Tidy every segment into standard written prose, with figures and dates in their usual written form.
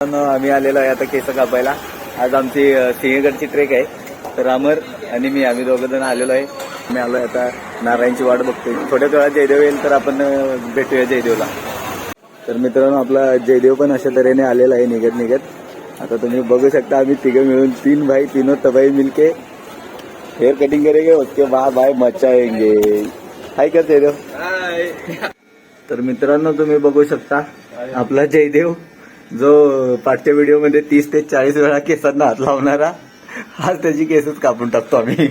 आम्ही आलेलो आहे आता केस कापायला. आज आमची सिंहगडची ट्रेक आहे. तर अमर आणि मी आम्ही दोघं जण आलेलो आहे. मी आलोय आता नारायणची वाट बघतोय. थोड्याच वेळात जयदेव येईल तर आपण भेटूया जयदेवला. तर मित्रांनो आपला जयदेव पण अशा तऱ्हेने आलेला आहे निघत. आता तुम्ही बघू शकता आम्ही तिघं मिळून 3 भाई तीनों तबाई मिलके हेयर कटिंग करेंगे. उसके बाद भाई मचाएंगे. हाय कर जयदेव. तर मित्रांनो तुम्ही बघू शकता आपला जयदेव जो पाठच्या व्हिडिओमध्ये 30 ते 40 वेळा केसांना हात लावणारा, आज त्याची केसच कापून टाकतो आम्ही.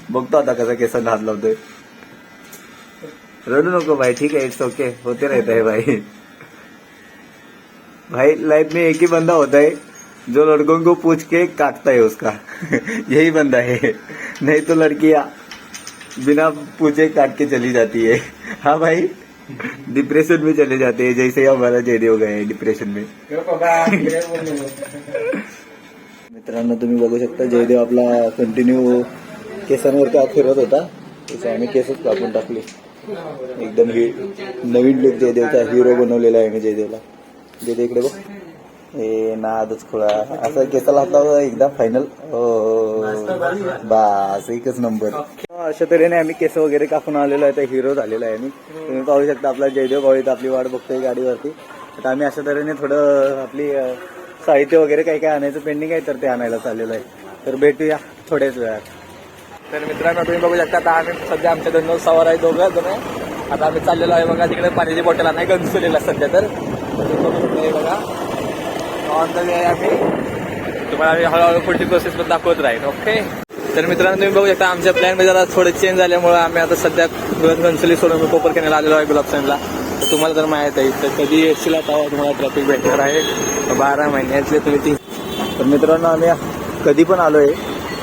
बघतो आता कसा केसांना हात लावतोय. रडू नको भाई, ठीक है, इट्स ओके, होते रहता है भाई. भाई लाइफ में एक ही बंदा होता है जो लड़कों को पूछ के काटता है उसका. यही बंदा है, नहीं तो लड़कियां बिना पूछे काट के चली जाती है. हाँ भाई, डिप्रेशन में चले जाते हैं जैसे हमारा जयदेव गए डिप्रेशन में. मित्रांनो तुम्ही बघू शकता जयदेव आपला कंटिन्यू केसांवर का फिरत होता. तसं आम्ही केसच कापून टाकले. एकदम नवीन लुक जयदेवचा हिरो बनवलेला आहे मी जयदेवला. जयदेव इकडे बघ, हे नादच खोळा असं केसाला हात एकदा फायनल. बस एकच नंबर. अशा तऱ्हेने आम्ही केस वगैरे कापून आलेलो आहे. तर हिरो झालेला आहे. तुम्ही पाहू शकता आपला जयदेव भाऊ इथं आपली वाट बघतोय गाडीवरती. तर आम्ही अशा तऱ्हेने थोडं आपली साहित्य वगैरे काही आणायचं पेंडिंग आहे तर ते आणायला चाललेलं आहे. तर भेटूया थोड्याच वेळात. तर मित्रांनो तुम्ही बघू शकता आता आम्ही सध्या आमच्या धंदो सवार आहे दोघं जण. आता आम्ही चाललेलो आहे बघा तिकडे पाण्याची बॉटल आणाय गंजलेला सध्या. तर बघा ऑन द वे आहे आम्ही. तुम्हाला आम्ही हळूहळू पुढची प्रोसेस पण दाखवत राहील. ओके. तर मित्रांनो तुम्ही बघू शकता आमच्या प्लॅनमध्ये जरा थोडं चेंज झाल्यामुळे आम्ही आता सध्या घनसोली सोडून कोपर केण्याला आलेलो आहे गुलाबसनला. तर तुम्हाला जर माहीत आहे तर कधी येशील तेव्हा तुम्हाला ट्रॅफिक भेटणार आहे. 12 महिन्यातले तुम्ही 3. तर मित्रांनो आम्ही कधी पण आलोय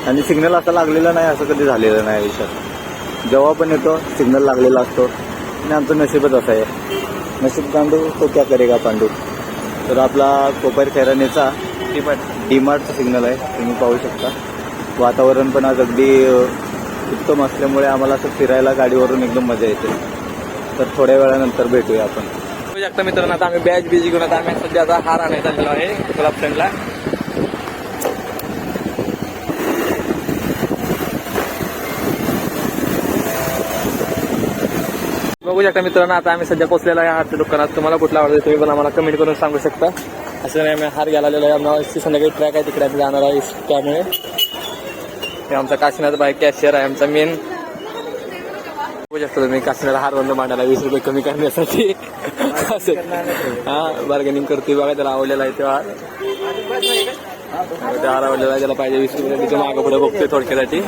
आणि सिग्नल असा लागलेला नाही असं कधी झालेलं नाही आयुष्यात. जेव्हा पण येतो सिग्नल लागलेला असतो आणि आमचं नशीबच असं आहे. नशीब पांडू तो क्या करेगा पांडू. तर आपला कोपर खैरानेचा डीमार्टचा सिग्नल आहे. तुम्ही पाहू शकता. वातावरण पण आज अगदी उत्तम असल्यामुळे आम्हाला असं फिरायला गाडीवरून एकदम मजा येते. तर थोड्या वेळानंतर भेटूया आपण. बघू शकता मित्रांनो आता आम्ही बॅच बिजी घेऊन आता आम्ही सध्या आता हार आणायचा झालेलो आहे गुलाबसनला. बघू शकता मित्रांनो आता आम्ही सध्या पोहोचलेलो आहे हारच्या दुकानात. तुम्हाला कुठला आवडतो तुम्ही पण आम्हाला कमेंट करून सांगू शकता. असं नाही आम्ही हार घ्यायला आलेलो आहे. आम्हाला संध्याकाळी ट्रॅक आहे तिकडे आम्ही जाणार आहे. त्यामुळे हे आमचा काशीनाथ भाई कॅशियर आहे आमचा मेन. बघू शकता तुम्ही काशीनाथला हार बंद मांडायला 20 रुपये कमी करण्यासाठी. असं हा बार्गेनिंग करतोय बघा. त्याला आवडलेला आहे तेव्हा त्या हार आवडलेला आहे. त्याला पाहिजे 20 रुपये तिथे मागं पुढे बघतोय थोडक्यासाठी.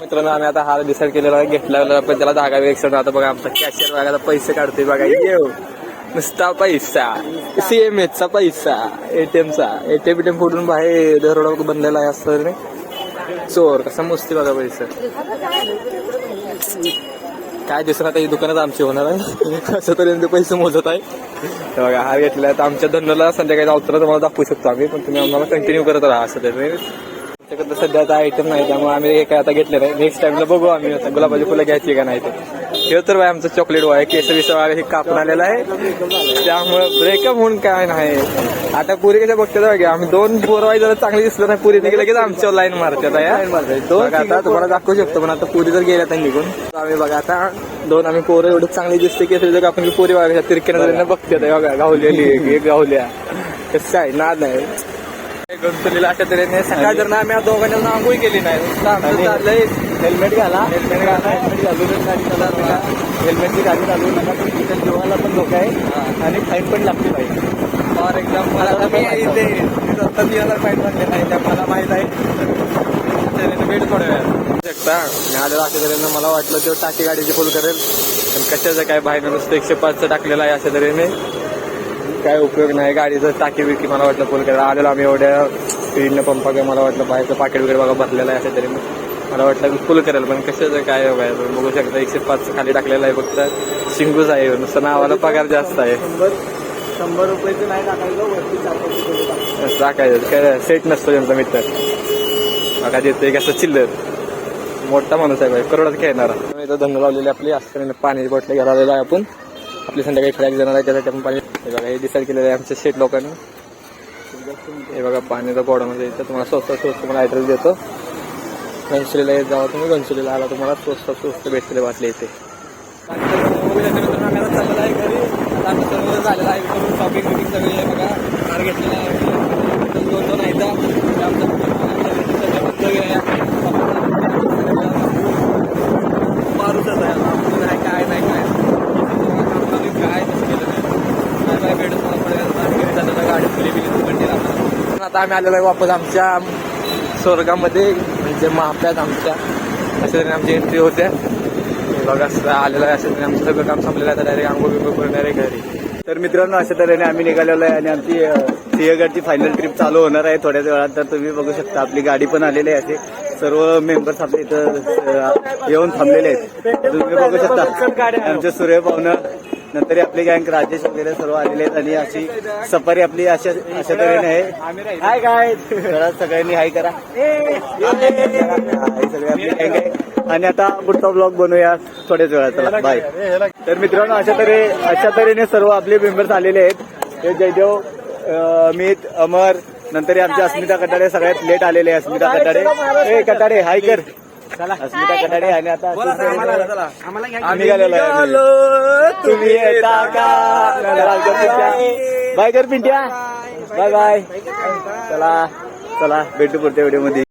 मित्रांनो आम्ही आता हार डिसाईड केलेला आहे घेतला पण त्याला धागा वेगळा. आता बघा आमचा कॅशियर बघा पैसे काढतोय बघा. येऊ नुसता पैसा CMHचा पैसा एटीएम फोडून बाहेर दरोडा बनलेला आहे. असं चोर कसा मुस्ती बघा पैसा. काय दिसून आता ही दुकानात आमची होणार आहे. असं तरी पैसे मोजत आहे. तर बघा हार घेतला आहे. तर आमच्या धंद्याला संध्याकाळी अवतरा तुम्हाला दाखवू शकतो आम्ही. पण तुम्ही आम्हाला कंटिन्यू करत राहा. असं तरी आमच्याकडे सध्या आता आयटम नाही त्यामुळे आम्ही काय आता घेतले नाही. नेक्स्ट टाइमला बघू आम्ही आता गुलाबाची फुलं घ्यायची का नाही. ते तर बाय आमचं चॉकलेट आहे केस हे कापून आलेला आहे. त्यामुळे ब्रेकअप होऊन काय नाही. आता पुरी कशा बघतात आम्ही 2 पोरं जरा चांगली दिसलं नाही पुरी निघलं की आमच्यावर लाईन मारतात. आता तुम्हाला दाखवू शकतो पण आता पुरी जर गेल्या तर निघून आम्ही बघा आता 2 आम्ही पोरं एवढं चांगली दिसते की आपण पोरी बघा तिरक्यानं बघतात बघा. गावलेली गावल्या कसं आहे नाद नाही. गणपतीला अशा तऱ्हेने सकाळ जर ना आम्ही दोघांना आंघोळी केली नाही. हेल्मेट घाला. हेल्मेट घालूनच गाडी चालवा. हेल्मेटची गाडी चालवू नका. तुमच्या जीवाला पण धोका आहे आणि फाईन पण लागते पाहिजे. फॉर एक्झाम्पल आता मी इथे 30,000 फाईन भरले नाही त्या मला माहीत आहे. भेट थोड्या वेळात शकता मी आलेला अशा तऱ्हेने मला वाटलं तो टाकी गाडीची फुल करेल पण कशाचं काय बाहेर नुसतं 105चं टाकलेलं आहे. अशा तऱ्हेने काय उपयोग नाही. गाडीचं टाकी बिकी मला वाटलं फुल करायला आलेलो आम्ही एवढ्या स्पीडनं पंपा काय मला वाटलं बाहेरचं पाकिट वगैरे बघा भरलेलं आहे. अशा तऱ्हेने मला वाटलं फुल करेल पण कशाचं काय बघू शकता 105 खाली टाकलेलं आहे. फक्त शिंगूच आहे नुसतं नावाला पगार जास्त आहे. 100 रुपयाचं नाही टाकायचं टाकायचं काय सेट नसतो त्यांचा मित्र बघा देतोय कसं चिल्लर मोठा माणूस आहे करोडात खेळणारा. इथं धंदा लावलेली आपली असं पाण्याची बॉटल घ्यायला आलेलो आहे आपण. आपली संध्याकाळी ट्रॅक जाणार आहे त्यासाठी आपण पाणी बघा हे डिसाईड केलेलं आहे आमच्या शेट लोकांनी. हे बघा पाण्याचा गोडामध्ये येतं. तुम्हाला स्वस्त तुम्हाला ॲड्रेस देतो. घनसोलीला येत जावा तुम्ही. घनसोलीला आला तुम्हाला स्वस्त भेटलेले वाटले इथे. आम्ही आता चाललेला आहे घरी. आम्ही सर्व झालेलं आहे करून शॉपिंग बिपिंग सगळी आहे बघा. कार घेतलेला आहे. दोन आहेत मारूतच आहे नाही काय नाही काय काय तसं केलं नाही काय भेटत मला पडेल जाताना गाडी फुली बिली कंटिन्यू. आता आम्ही आलेलो आहे वापस आमच्या स्वर्गामध्ये म्हणजे महाप्यात आमच्या अशा तऱ्हेने आमची एंट्री होते. बघा आलेलं आहे. अशा तऱ्हेने आमचं सगळं काम संपलेलं आहे. डायरेक्ट आंघोळ बिंघोळ करणार आहे घरी. तर मित्रांनो अशा तऱ्हेने आम्ही निघालेलो आहे आणि आमची सिंहगडची फायनल ट्रिप चालू होणार आहे थोड्याच वेळात. तर तुम्ही बघू शकता आपली गाडी पण आलेली आहे. असे सर्व मेंबर्स आपल्या इथं येऊन थांबलेले आहेत. तुम्ही बघू शकता आमचे सूर्य पाहुणं नंतर आपली गँग राजेश वगैरे सर्व आलेले आहेत आणि अशी सफारी आपली अशा तऱ्हेने आहे. हाय काय सगळ्यांनी हाय करा. सगळी आपली गँग आहे आणि आता पुढचा ब्लॉग बनवूया थोड्याच वेळात. चला बाय. तर मित्रांनो अशा तऱ्हेने सर्व आपले मेंबर्स आलेले आहेत. हे जयदेव, अमित, अमर, नंतर आमच्या अस्मिता कटाडे सगळ्यात लेट आलेले आहे. अस्मिता कटाडे हे कटाडे हाय कर. अस्मिता कटाडे आणि आता निघालेलो तुम्ही येता का. बाय कर पिंट्या. Bye bye. चला भेटू पुढच्या व्हिडिओ मध्ये.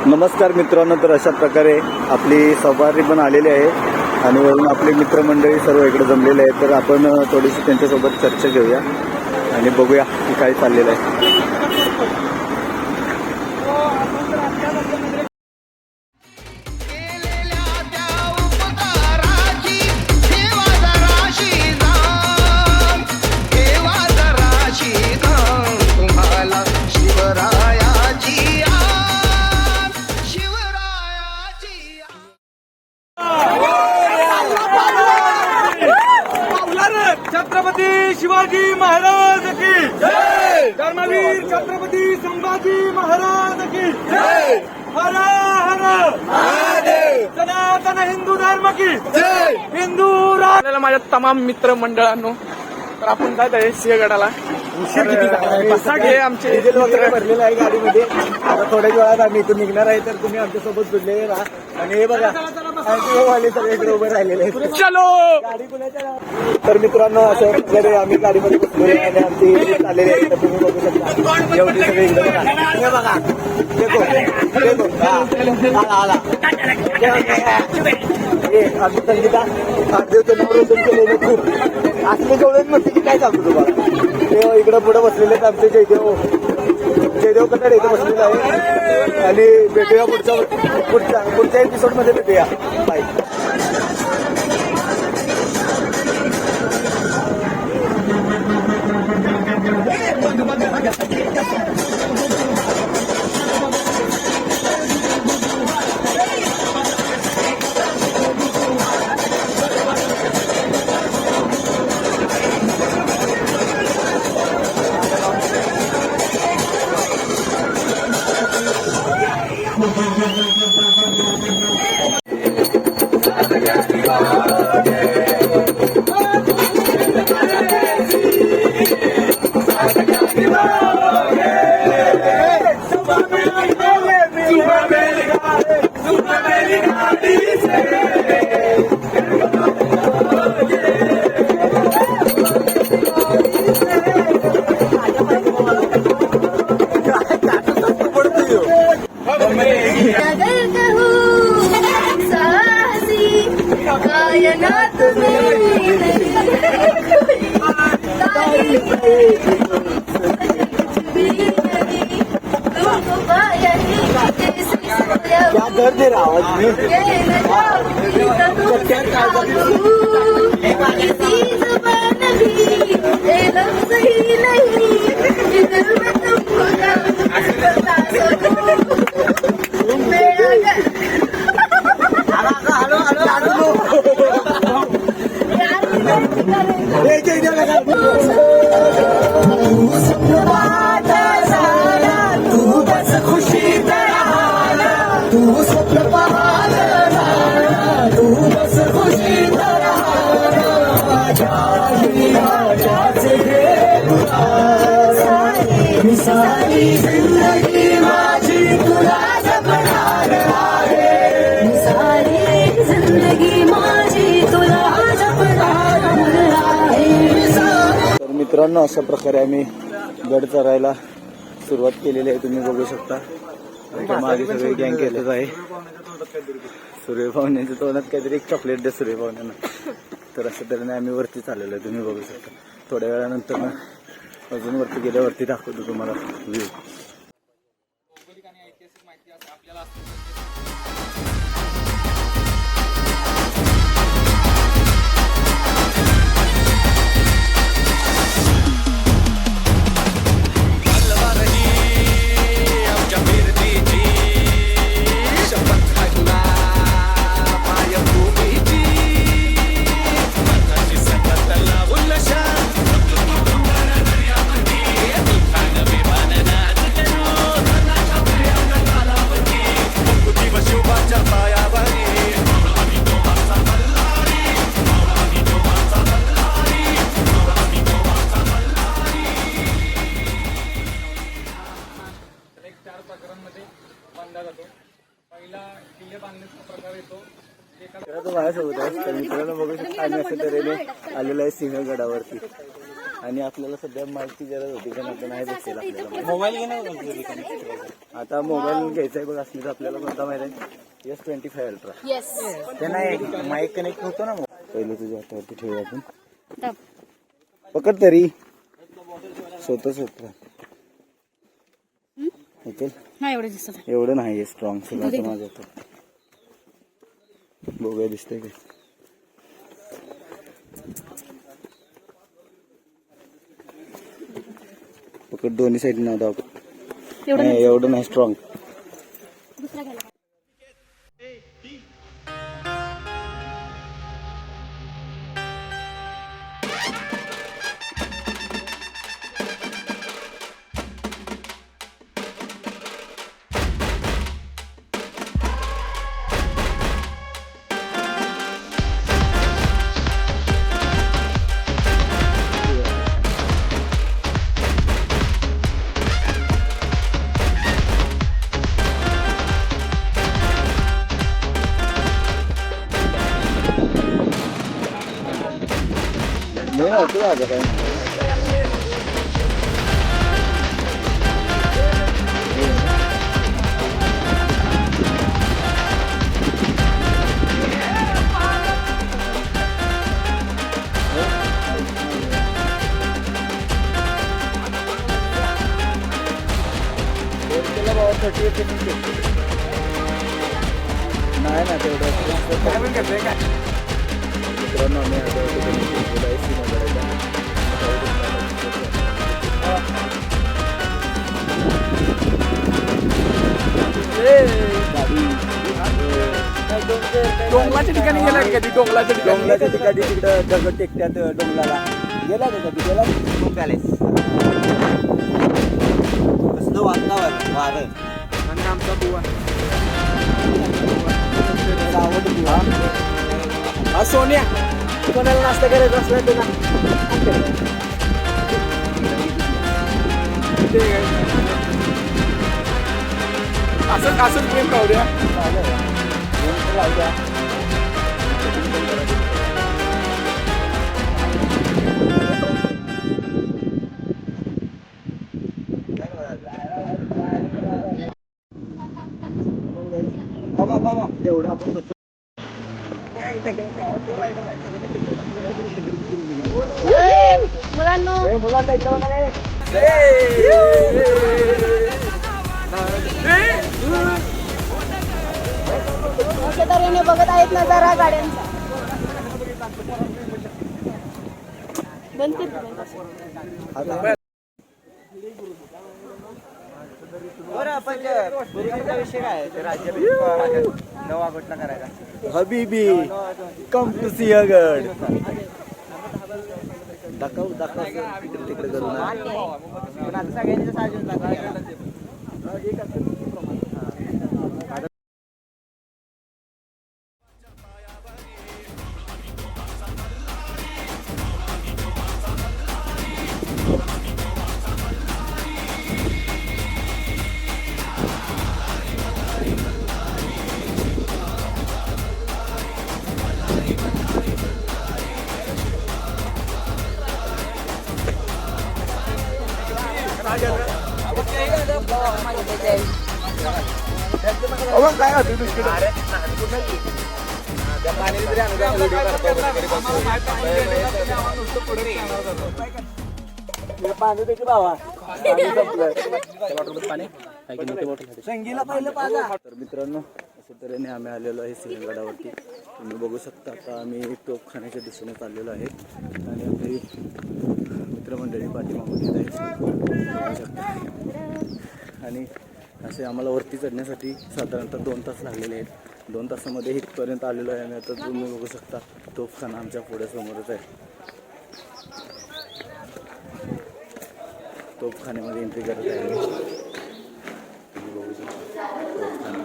नमस्कार मित्रांनो. तर अशा प्रकारे आपली सवारी पण आलेली आहे आणि वरून आपली मित्रमंडळी सर्व इकडे जमलेले आहेत. तर आपण थोडीशी त्यांच्यासोबत चर्चा घेऊया आणि बघूया की काय चाललेलं आहे. छत्रपती शिवाजी महाराज की जय. धर्मवीर छत्रपती संभाजी महाराज की जय. हर हर महादेव. सनातन हिंदू धर्म की जय. हिंदू राज. माझ्या तमाम मित्र मंडळांनो, तर आपण जात आहे सिंहगडाला. हे आमचे डिझेल वगैरे भरलेलं आहे गाडीमध्ये. आता थोड्याच वेळात आम्ही इथून निघणार आहे. तर तुम्ही आमच्यासोबत जुडलेले राहा. आणि हे बघा वाले सगळे इकडे उभे राहिलेले आहेत. चलो गाडी कुणाच्या. तर मित्रांनो अशा प्रकारे आम्ही गाडीमध्ये बसलेले आणि आमची ट्रिप आलेली आहे. तर तुम्ही बघू शकता एवढी सगळे इकडे बघा. हे बघा आला आमची संगीता आठदेवचं नाव रोशन केलेलं खूप असले जेवढे म्हणते की काय सांगतो तुम्हाला. ते इकडं पुढे बसलेले आहेत आमचे जयदेव कटाडे इथे बसलेला आहे. आणि भेटूया पुढच्या एपिसोडमध्ये भेटूया. बाय. क्या दर्द है आवाज में. तर मित्रांनो, अशा प्रकारे आम्ही गड चरायला सुरुवात केलेली आहे. तुम्ही बघू शकता आमच्या मागे सगळे गँग केलेच आहे. सूर्यपाहुण्यांच्या तोंडात काहीतरी एक चॉकलेट द्या सूर्यपाहुण्यांना. तर अशा तऱ्हेने आम्ही वरती चाललेलो आहे. तुम्ही बघू शकता. थोड्या वेळानंतर ना अजून वरती गेल्यावरती दाखवतो तुम्हाला व्ह्यू. माझ्यासोबत आहे. तर मित्रांनो बघू शकता आम्ही अशा तऱ्हेने आलेलो आहे सिंहगडावरती. आणि आपल्याला सध्या माहिती गरज होती कारण आता नाही भेटेल आपल्याला मोबाईल घेणं. आता मोबाईल घ्यायचा आहे बघ. असली तर आपल्याला कोणता माहिती आहे? S25 ultra. ते नाही माईक कनेक्ट होतो ना. पहिले तुझ्या हातावरती ठेवूया आपण. पकड तरी स्वतःच होत एवढं नाही स्ट्रॉंग. सगळं माझ्या हातात बघूया दिसतंय काय. पकड दोन्ही साईड ना दाब. एवढं नाही स्ट्रॉंग. नाही होतो आता काय. नाही ना तेवढं मित्रांनो आम्ही डोंगराच्या ठिकाणी गेला कधी? डोंगराच्या ठिकाणी तिकडं दगड टेकत्यात डोंगराला गेला का कधी? गेला पॅलेस. कसलं वातावरण वारं. आणि आमचा बुवा हा सोन्या. कोणाला नाश्ता करायचा असला तर ना असंच प्रेम राहू द्या. एवढं आपण तऱ्हेने बघत आहेत ना जरा गाड्यांचा. बरं आपण विषय काय राज्य हबीबी कम टू सिंहगड. दाखव तिकडे करू ना. काय होतं तर मित्रांनो, अशा तऱ्हेने आम्ही आलेलो आहे सिंहगडावरती. तुम्ही बघू शकता आता आम्ही तोफखान्याच्या दिशेने चाललेलो आहे आणि आपली मित्रमंडळी पाठीमागून येत आहेत. आणि असे आम्हाला वरती चढण्यासाठी साधारणतः 2 तास लागलेले आहेत. 2 तासामध्ये इथपर्यंत आलेलो आहे. आणि आता तुम्ही बघू शकता तोफखाना आमच्या पुढे समोरच आहे. तोफखान्यामध्ये एंट्री करत आहे आम्ही. तुम्ही बघू शकता तोफखाना.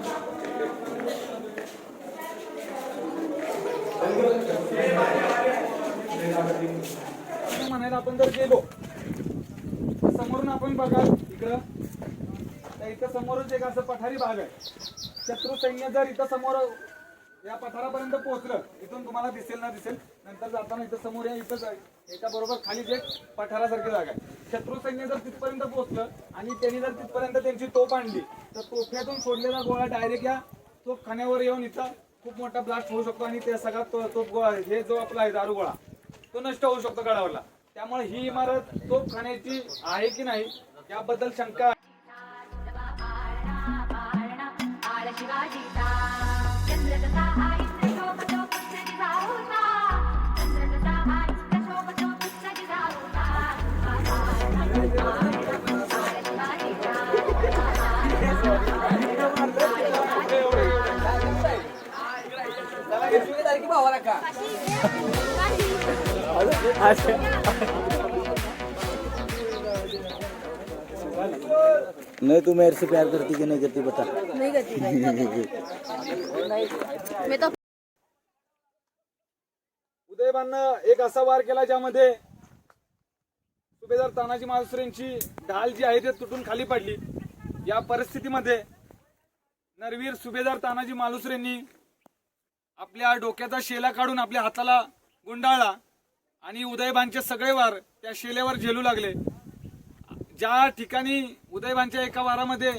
म्हणायला आपण जर गेलो समोरून आपण बघाल इकडं, तर इथं समोरच एक असं पठारी भाग आहे. शत्रू सैन्य जर इथं समोर या पठारापर्यंत पोहोचलं, इथून तुम्हाला दिसेल ना दिसेल, नंतर जाताना इथं समोर या इथंच एका बरोबर खाली जे पठारासारखी जागा आहे. शत्रू सैन्य जर तिथपर्यंत पोहोचलं आणि त्यांनी जर तिथपर्यंत त्यांची तोफ आणली, तर तोफ्यातून सोडलेला गोळा डायरेक्ट या तोफखान्यावर येऊन इथं खूप मोठा ब्लास्ट होऊ शकतो आणि त्या सगळा तोफ गोळा हे जो आपला आहे दारू गोळा तो नष्ट होऊ शकतो गडावरला. त्यामुळे ही इमारत तोफखान्याची आहे की नाही याबद्दल शंका आहे. नहीं तू मेरे से प्यार करती कि नहीं करती बता. नहीं करती मैं तो. उदयभाननं एक असा वार केला ज्यामध्ये सुभेदार तानाजी मालुसरेंची ढाल जी आहे ते तुटून खाली पडली. या परिस्थितीमध्ये नरवीर सुभेदार तानाजी मालुसरेंनी आपल्या डोक्याचा शेला काढून आपल्या हाताला गुंडाळला आणि उदयभानचे सगळे वार त्या शेल्यावर झेलू लागले. ज्या ठिकाणी उदयभानच्या एका वारामध्ये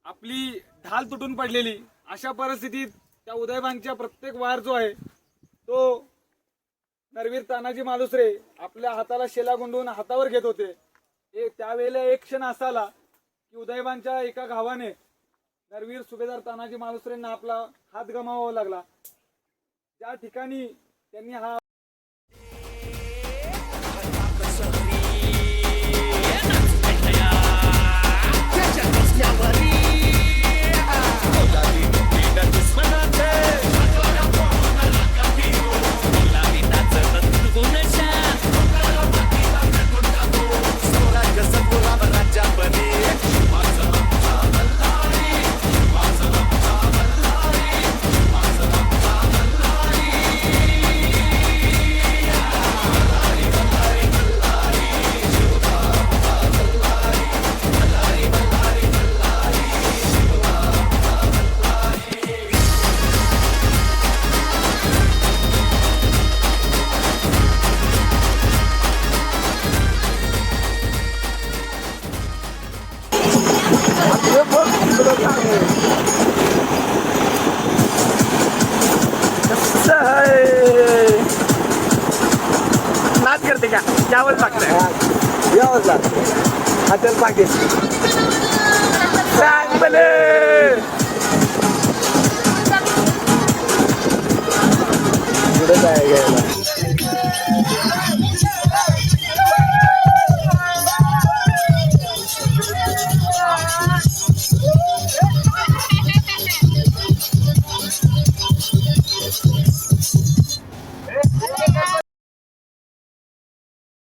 आपली ढाल तुटून पडलेली, अशा परिस्थितीत त्या उदयभानच्या प्रत्येक वार जो आहे तो नरवीर तानाजी मालुसरे आपल्या हाताला शेला गुंडून हातावर घेत होते. त्यावेळेला एक क्षण असा आला की उदयभानच्या एका घावाने नरवीर सुभेदार तानाजी मालुसरेंना आपला हात गमावावा लागला. ज्या ठिकाणी त्यांनी हा नाच करते का यावंच लागतं. यावंच लागतं. हॉटेल पाकिट सांग भले. पुढे काय घ्यायला